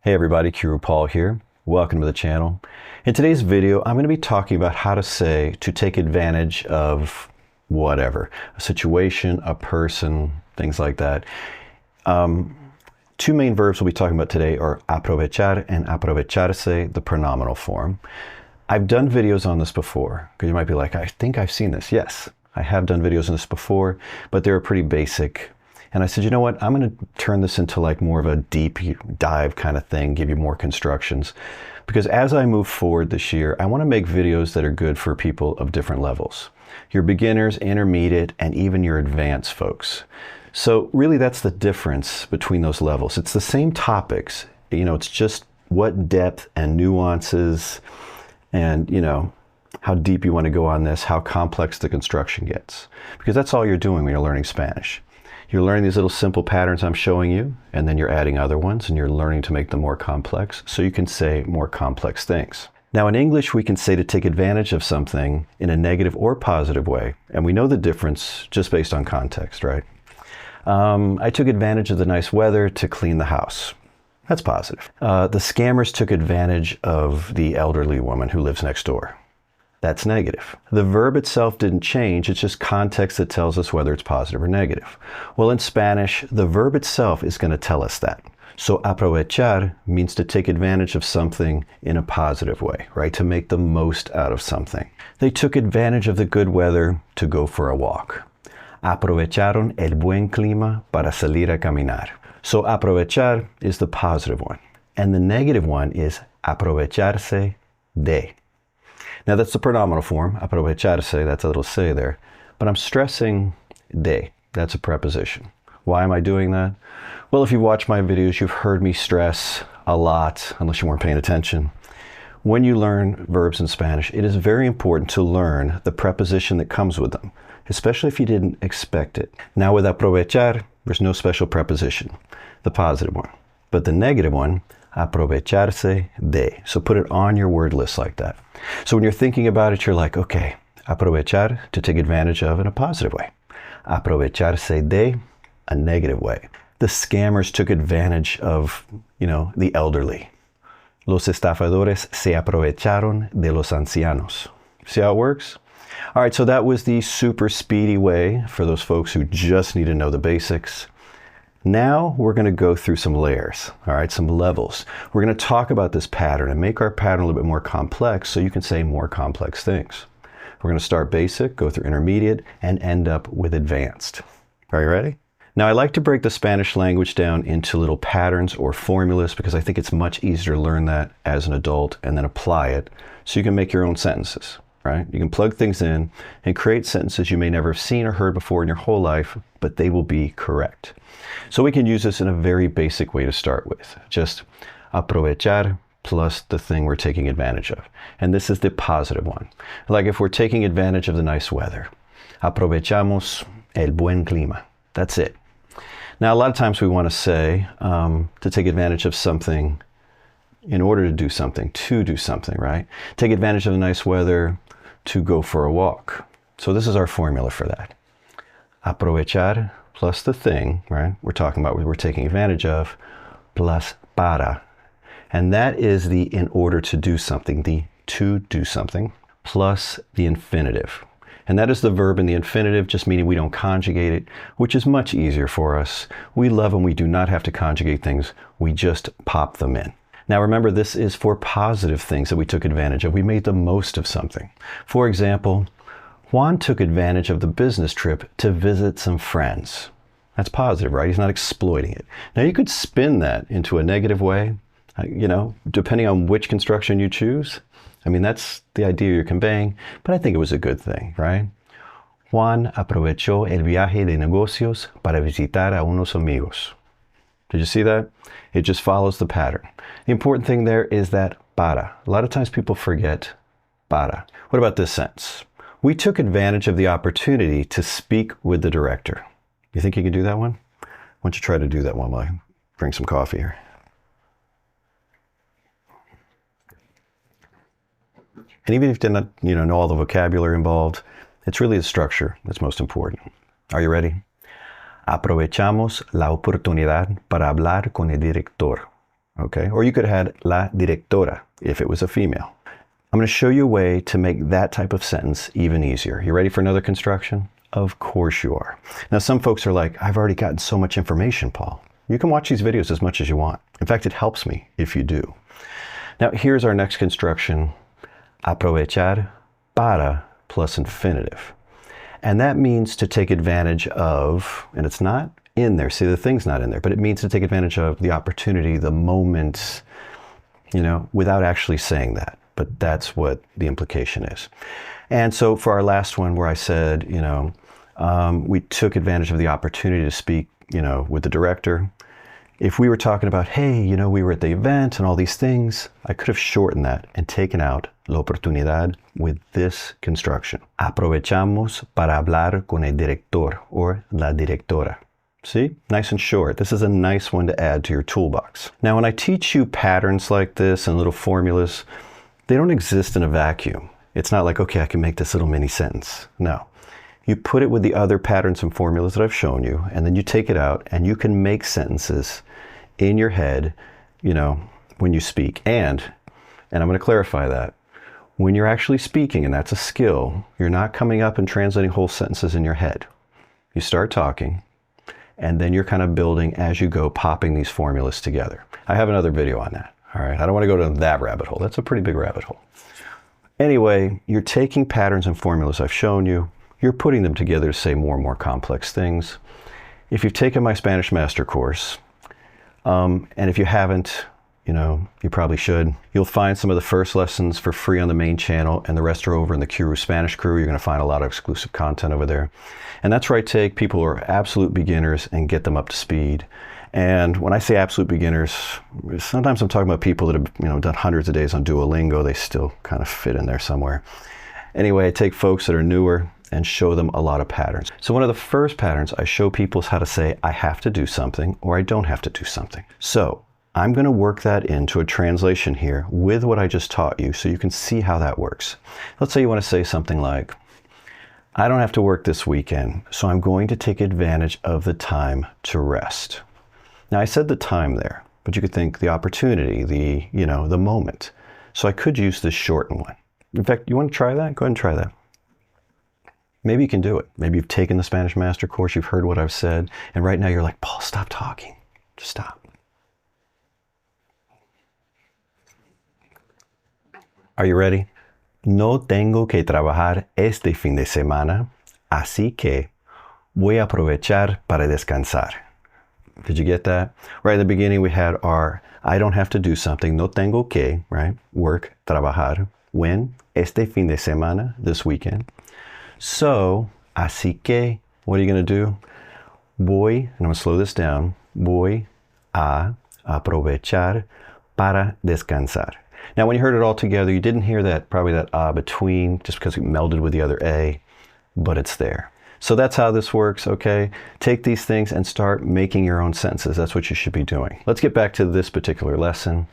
Hey everybody, Qroo here. Welcome to the channel. In today's video, I'm going to be talking about how to say to take advantage of whatever, a situation, a person, things like that. Two main verbs we'll be talking about today are aprovechar and aprovecharse, the pronominal form. I've done videos on this before, because you might be like, I think I've seen this. Yes, I have done videos on this before, but they're pretty basic. And I said, you know what, I'm going to turn this into like more of a deep dive kind of thing, give you more constructions. Because as I move forward this year, I want to make videos that are good for people of different levels. Your beginners, intermediate, and even your advanced folks. So really that's the difference between those levels. It's the same topics, you know, it's just what depth and nuances and, you know, how deep you want to go on this, how complex the construction gets. Because that's all you're doing when you're learning Spanish. You're learning these little simple patterns I'm showing you, and then you're adding other ones, and you're learning to make them more complex, so you can say more complex things. Now in English, we can say to take advantage of something in a negative or positive way, and we know the difference just based on context, right? I took advantage of the nice weather to clean the house. That's positive. The scammers took advantage of the elderly woman who lives next door. That's negative. The verb itself didn't change, it's just context that tells us whether it's positive or negative. Well, in Spanish, the verb itself is going to tell us that. So aprovechar means to take advantage of something in a positive way, right? To make the most out of something. They took advantage of the good weather to go for a walk. Aprovecharon el buen clima para salir a caminar. So aprovechar is the positive one. And the negative one is aprovecharse de. Now that's the pronominal form, aprovecharse, that's a little say there. But I'm stressing de, that's a preposition. Why am I doing that? Well, if you watch my videos, you've heard me stress a lot, unless you weren't paying attention. When you learn verbs in Spanish, it is very important to learn the preposition that comes with them, especially if you didn't expect it. Now with aprovechar, there's no special preposition, the positive one. But the negative one, aprovecharse de. So put it on your word list like that. So when you're thinking about it, you're like, okay, aprovechar, to take advantage of in a positive way. Aprovecharse de, a negative way. The scammers took advantage of, you know, the elderly. Los estafadores se aprovecharon de los ancianos. See how it works? All right, so that was the super speedy way for those folks who just need to know the basics. Now we're going to go through some layers, all right, some levels. We're going to talk about this pattern and make our pattern a little bit more complex so you can say more complex things. We're going to start basic, go through intermediate, and end up with advanced. Are you ready? Now I like to break the Spanish language down into little patterns or formulas because I think it's much easier to learn that as an adult and then apply it so you can make your own sentences. Right? You can plug things in and create sentences you may never have seen or heard before in your whole life, but they will be correct. So we can use this in a very basic way to start with. Just aprovechar plus the thing we're taking advantage of. And this is the positive one. Like if we're taking advantage of the nice weather. Aprovechamos el buen clima. That's it. Now, a lot of times we want to say to take advantage of something in order to do something, right? Take advantage of the nice weather to go for a walk. So this is our formula for that. Aprovechar plus the thing, right? We're talking about what we're taking advantage of, plus para. And that is the in order to do something, the to do something, plus the infinitive. And that is the verb in the infinitive, just meaning we don't conjugate it, which is much easier for us. We love when we do not have to conjugate things. We just pop them in. Now remember, this is for positive things that we took advantage of. We made the most of something. For example, Juan took advantage of the business trip to visit some friends. That's positive, right? He's not exploiting it. Now you could spin that into a negative way, you know, depending on which construction you choose. I mean, that's the idea you're conveying, but I think it was a good thing, right? Juan aprovechó el viaje de negocios para visitar a unos amigos. Did you see that? It just follows the pattern. The important thing there is that para. A lot of times people forget para. What about this sentence? We took advantage of the opportunity to speak with the director. You think you can do that one? Why don't you try to do that one while I bring some coffee here. And even if you didn't, know all the vocabulary involved, it's really the structure that's most important. Are you ready? Aprovechamos la oportunidad para hablar con el director. okay? Or you could have had la directora if it was a female. I'm going to show you a way to make that type of sentence even easier. You ready for another construction? Of course you are. Now some folks are like, I've already gotten so much information, Paul. You can watch these videos as much as you want. In fact, it helps me if you do. Now here's our next construction, aprovechar para plus infinitive. And that means to take advantage of, and it's not in there, see the thing's not in there, but it means to take advantage of the opportunity, the moment, you know, without actually saying that. But that's what the implication is. And so for our last one where I said, you know, we took advantage of the opportunity to speak, you know, with the director. If we were talking about, hey, you know, we were at the event and all these things, I could have shortened that and taken out la oportunidad with this construction. Aprovechamos para hablar con el director or la directora. See, nice and short. This is a nice one to add to your toolbox. Now, when I teach you patterns like this and little formulas, they don't exist in a vacuum. It's not like, okay, I can make this little mini sentence. No. You put it with the other patterns and formulas that I've shown you, and then you take it out and you can make sentences in your head, you know, when you speak. And I'm going to clarify that. When you're actually speaking, and that's a skill, you're not coming up and translating whole sentences in your head. You start talking, and then you're kind of building as you go, popping these formulas together. I have another video on that. All right, I don't want to go to that rabbit hole. That's a pretty big rabbit hole. Anyway, you're taking patterns and formulas I've shown you, you're putting them together to say more and more complex things. If you've taken my Spanish Master course, and if you haven't, you know, you probably should, you'll find some of the first lessons for free on the main channel, and the rest are over in the Qroo Spanish Crew. You're going to find a lot of exclusive content over there. And that's where I take people who are absolute beginners and get them up to speed. And when I say absolute beginners, sometimes I'm talking about people that have, you know, done hundreds of days on Duolingo. They still kind of fit in there somewhere. Anyway, I take folks that are newer and show them a lot of patterns. So one of the first patterns I show people is how to say, I have to do something or I don't have to do something. So I'm going to work that into a translation here with what I just taught you so you can see how that works. Let's say you want to say something like, I don't have to work this weekend, so I'm going to take advantage of the time to rest. Now I said the time there, but you could think the opportunity, the, you know, the moment. So I could use this shortened one. In fact, you want to try that? Go ahead and try that. Maybe you can do it. Maybe you've taken the Spanish Master course, you've heard what I've said, and right now you're like, Paul, stop talking. Just stop. Are you ready? No tengo que trabajar este fin de semana, así que voy a aprovechar para descansar. Did you get that? Right at the beginning we had our I don't have to do something, no tengo que, right? Work, trabajar. When? Este fin de semana, this weekend. So, así que, what are you going to do? Voy, and I'm going to slow this down, voy a aprovechar para descansar. Now, when you heard it all together, you didn't hear that, probably that between, just because it melded with the other A, but it's there. So that's how this works, okay? Take these things and start making your own sentences. That's what you should be doing. Let's get back to this particular lesson.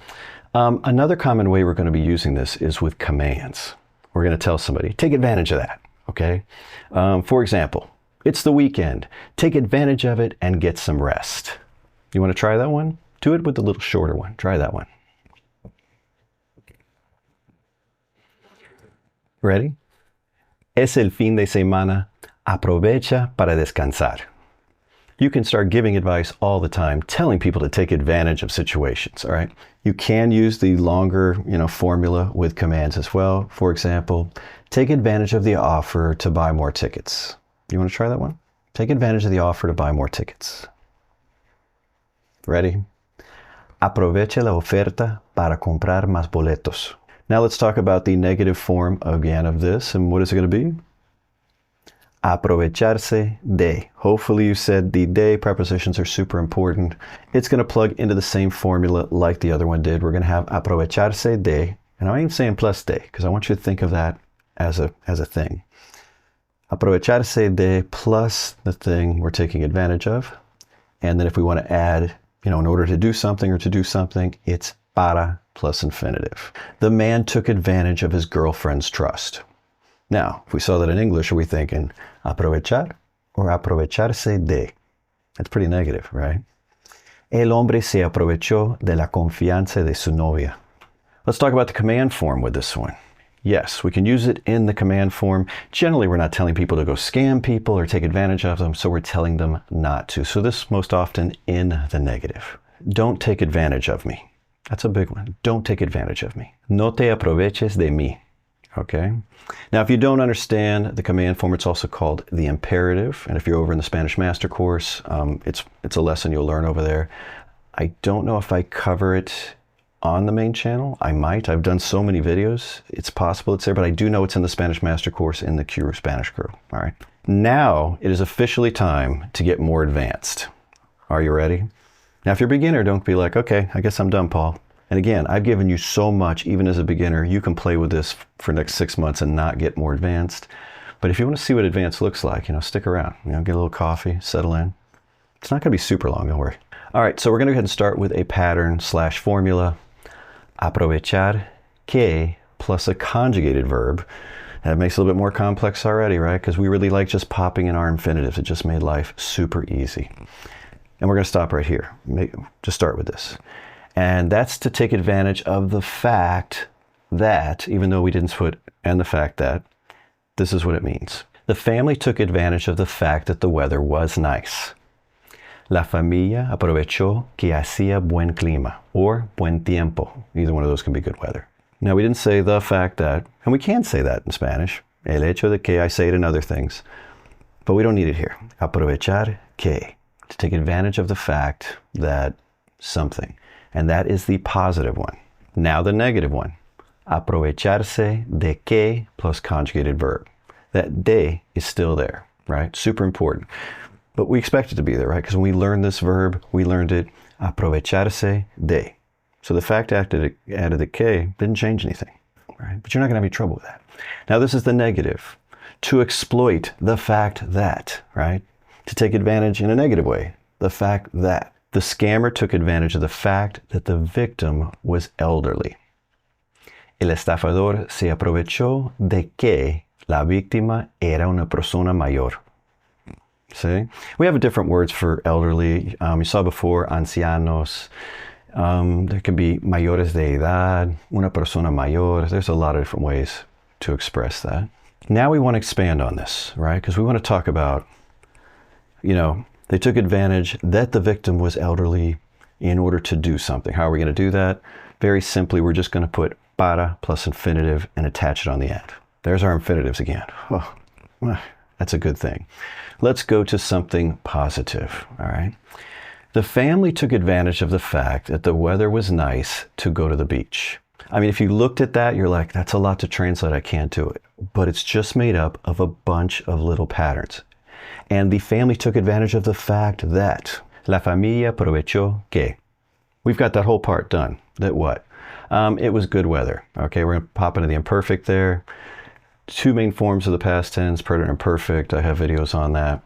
Another common way we're going to be using this is with commands. We're going to tell somebody, take advantage of that, okay? For example, it's the weekend. Take advantage of it and get some rest. You want to try that one? Do it with the little shorter one. Try that one. Ready? Es el fin de semana. Aprovecha para descansar. You can start giving advice all the time, telling people to take advantage of situations, all right? You can use the longer, you know, formula with commands as well. For example, take advantage of the offer to buy more tickets. You want to try that one? Take advantage of the offer to buy more tickets. Ready? Aproveche la oferta para comprar más boletos. Now let's talk about the negative form again of this, and what is it going to be? Aprovecharse de. Hopefully you said the de prepositions are super important. It's going to plug into the same formula like the other one did. We're going to have aprovecharse de, and I'm even saying plus de, because I want you to think of that as a thing. Aprovecharse de plus the thing we're taking advantage of. And then if we want to add, you know, in order to do something or to do something, it's para plus infinitive. The man took advantage of his girlfriend's trust. Now, if we saw that in English, are we thinking aprovechar or aprovecharse de? That's pretty negative, right? El hombre se aprovechó de la confianza de su novia. Let's talk about the command form with this one. Yes, we can use it in the command form. Generally, we're not telling people to go scam people or take advantage of them, so we're telling them not to. So this most often in the negative. Don't take advantage of me. That's a big one. Don't take advantage of me. No te aproveches de mí. Okay? Now, if you don't understand the command form, it's also called the imperative. And if you're over in the Spanish Master Course, it's a lesson you'll learn over there. I don't know if I cover it on the main channel. I might. I've done so many videos. It's possible it's there, but I do know it's in the Spanish Master Course in the Qroo Spanish Crew. All right. Now it is officially time to get more advanced. Are you ready? Now, if you're a beginner, don't be like, okay, I guess I'm done, Paul. And again, I've given you so much, even as a beginner, you can play with this for the next 6 months and not get more advanced. But if you want to see what advanced looks like, stick around, get a little coffee, settle in. It's not going to be super long, don't worry. All right, so we're going to go ahead and start with a pattern/formula. Aprovechar que plus a conjugated verb. That makes it a little bit more complex already, right? Because we really like just popping in our infinitives. It just made life super easy. And we're going to stop right here. Just start with this. And that's to take advantage of the fact that, even though we didn't put and the fact that, this is what it means. The family took advantage of the fact that the weather was nice. La familia aprovechó que hacía buen clima, or buen tiempo. Either one of those can be good weather. Now, we didn't say the fact that, and we can say that in Spanish. El hecho de que, I say it in other things, but we don't need it here. Aprovechar que, to take advantage of the fact that something. And that is the positive one. Now the negative one. Aprovecharse de que plus conjugated verb. That de is still there, right? Super important. But we expect it to be there, right? Because when we learned this verb, we learned it aprovecharse de. So the fact added the que didn't change anything, right? But you're not going to have any trouble with that. Now this is the negative. To exploit the fact that, right? To take advantage in a negative way. The fact that. The scammer took advantage of the fact that the victim was elderly. El estafador se aprovechó de que la víctima era una persona mayor. See? We have different words for elderly. You saw before, ancianos. There can be mayores de edad, una persona mayor. There's a lot of different ways to express that. Now we want to expand on this, right? Because we want to talk about, they took advantage that the victim was elderly in order to do something. How are we going to do that? Very simply, we're just going to put para plus infinitive and attach it on the end. There's our infinitives again. Oh, that's a good thing. Let's go to something positive, all right? The family took advantage of the fact that the weather was nice to go to the beach. I mean, if you looked at that, you're like, that's a lot to translate. I can't do it. But it's just made up of a bunch of little patterns. And the family took advantage of the fact that la familia aprovechó que. We've got that whole part done. That what? It was good weather. Okay, we're going to pop into the imperfect there. Two main forms of the past tense, present and perfect. I have videos on that.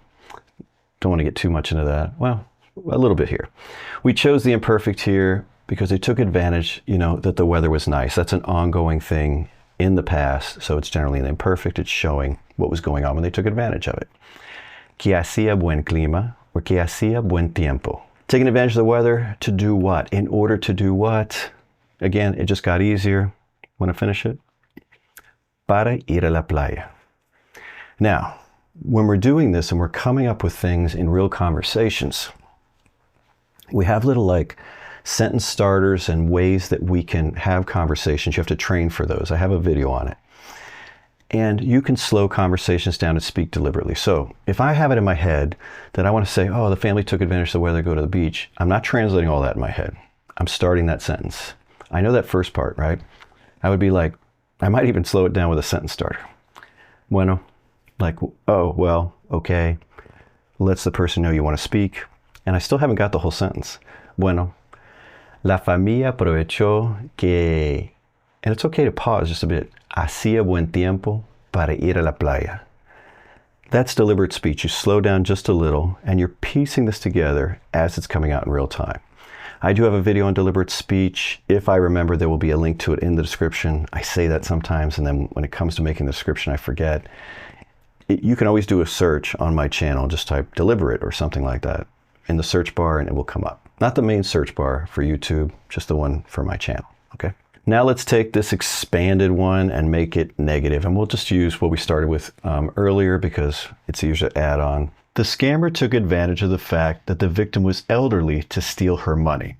Don't want to get too much into that. Well, a little bit here. We chose the imperfect here because they took advantage, that the weather was nice. That's an ongoing thing in the past. So it's generally in the imperfect. It's showing what was going on when they took advantage of it. Que hacía buen clima, or que hacía buen tiempo. Taking advantage of the weather to do what? In order to do what? Again, it just got easier. Want to finish it? Para ir a la playa. Now, when we're doing this and we're coming up with things in real conversations, we have little sentence starters and ways that we can have conversations. You have to train for those. I have a video on it. And you can slow conversations down and speak deliberately. So if I have it in my head that I want to say, oh, the family took advantage of the weather to go to the beach, I'm not translating all that in my head. I'm starting that sentence. I know that first part, right? I would be like, I might even slow it down with a sentence starter. Bueno, oh, well, okay. Lets the person know you want to speak. And I still haven't got the whole sentence. Bueno, la familia aprovechó que... And it's okay to pause just a bit. Hacía buen tiempo para ir a la playa. That's deliberate speech. You slow down just a little and you're piecing this together as it's coming out in real time. I do have a video on deliberate speech. If I remember, there will be a link to it in the description. I say that sometimes, and then when it comes to making the description, I forget. You can always do a search on my channel. Just type deliberate or something like that in the search bar and it will come up. Not the main search bar for YouTube, just the one for my channel, okay? Now let's take this expanded one and make it negative, and we'll just use what we started with earlier because it's easier to add on. The scammer took advantage of the fact that the victim was elderly to steal her money.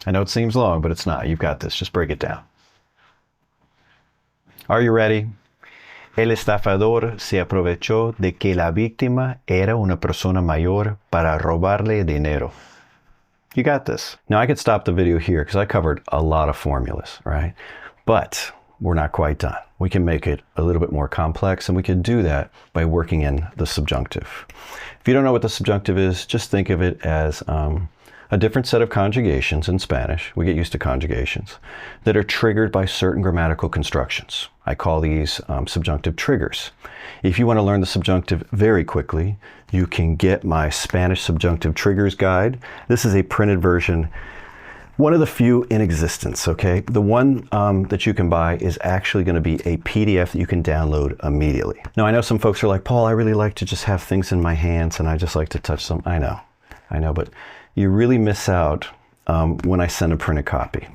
I know it seems long, but it's not. You've got this. Just break it down. Are you ready? El estafador se aprovechó de que la víctima era una persona mayor para robarle dinero. You got this. Now I could stop the video here because I covered a lot of formulas, right? But we're not quite done. We can make it a little bit more complex, and we can do that by working in the subjunctive. If you don't know what the subjunctive is, just think of it as a different set of conjugations in Spanish. We get used to conjugations that are triggered by certain grammatical constructions. I call these subjunctive triggers. If you want to learn the subjunctive very quickly, you can get my Spanish Subjunctive Triggers Guide. This is a printed version, one of the few in existence, okay? The one that you can buy is actually going to be a PDF that you can download immediately. Now, I know some folks are like, Paul, I really like to just have things in my hands and I just like to touch them. I know, but you really miss out when I send a printed copy.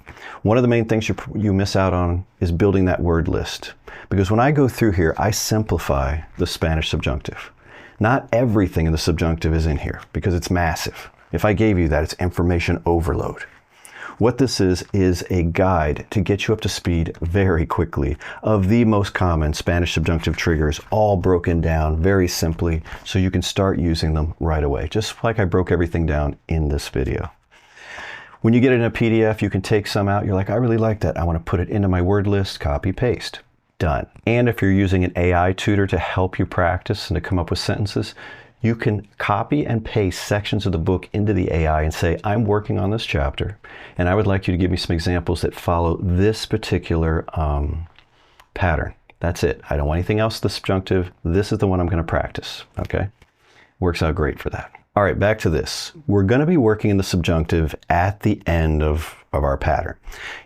One of the main things you miss out on is building that word list. Because when I go through here, I simplify the Spanish subjunctive. Not everything in the subjunctive is in here because it's massive. If I gave you that, it's information overload. What this is a guide to get you up to speed very quickly of the most common Spanish subjunctive triggers, all broken down very simply so you can start using them right away, just like I broke everything down in this video. When you get it in a PDF, you can take some out. You're like, I really like that. I want to put it into my word list, copy, paste. Done. And if you're using an AI tutor to help you practice and to come up with sentences, you can copy and paste sections of the book into the AI and say, I'm working on this chapter, and I would like you to give me some examples that follow this particular pattern. That's it. I don't want anything else, the subjunctive. This is the one I'm going to practice, okay? Works out great for that. All right, back to this. We're going to be working in the subjunctive at the end of our pattern.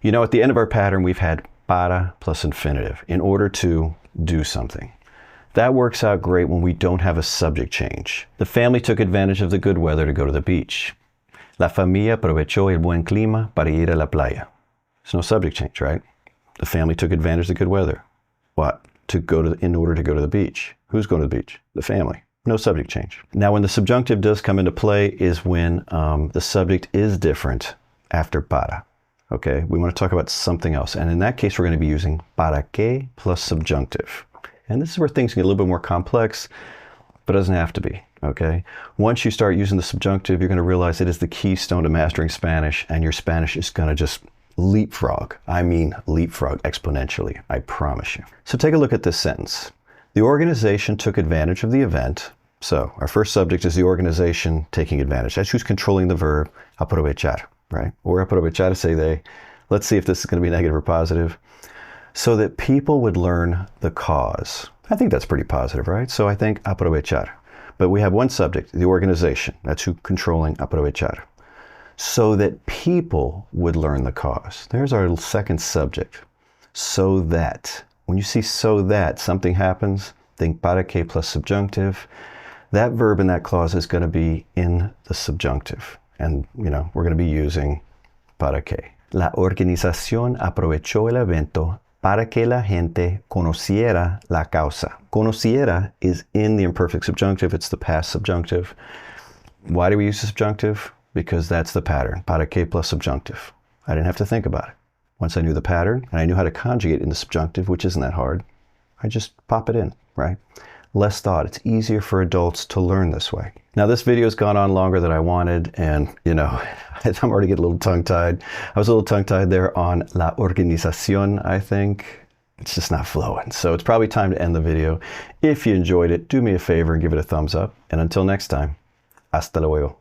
You know, at the end of our pattern, we've had para plus infinitive in order to do something. That works out great when we don't have a subject change. The family took advantage of the good weather to go to the beach. La familia aprovechó el buen clima para ir a la playa. There's no subject change, right? The family took advantage of the good weather. What? In order to go to the beach. Who's going to the beach? The family. No subject change. Now, when the subjunctive does come into play is when the subject is different after para. Okay, we want to talk about something else. And in that case, we're going to be using para qué plus subjunctive. And this is where things get a little bit more complex, but it doesn't have to be, okay? Once you start using the subjunctive, you're going to realize it is the keystone to mastering Spanish, and your Spanish is going to just leapfrog. I mean leapfrog exponentially, I promise you. So take a look at this sentence. The organization took advantage of the event. So our first subject is the organization taking advantage. That's who's controlling the verb aprovechar, right? Or aprovecharse they. Let's see if this is going to be negative or positive. So that people would learn the cause. I think that's pretty positive, right? So I think aprovechar. But we have one subject, the organization. That's who controlling aprovechar. So that people would learn the cause. There's our second subject. So that. When you see so that, something happens, think para que plus subjunctive. That verb in that clause is going to be in the subjunctive. And, you know, we're going to be using para que. La organización aprovechó el evento para que la gente conociera la causa. Conociera is in the imperfect subjunctive. It's the past subjunctive. Why do we use the subjunctive? Because that's the pattern. Para que plus subjunctive. I didn't have to think about it. Once I knew the pattern and I knew how to conjugate in the subjunctive, which isn't that hard, I just pop it in, right? Less thought. It's easier for adults to learn this way. Now, this video has gone on longer than I wanted, and, you know, I'm already getting a little tongue-tied. I was a little tongue-tied there on la organización, I think. It's just not flowing. So it's probably time to end the video. If you enjoyed it, do me a favor and give it a thumbs up. And until next time, hasta luego.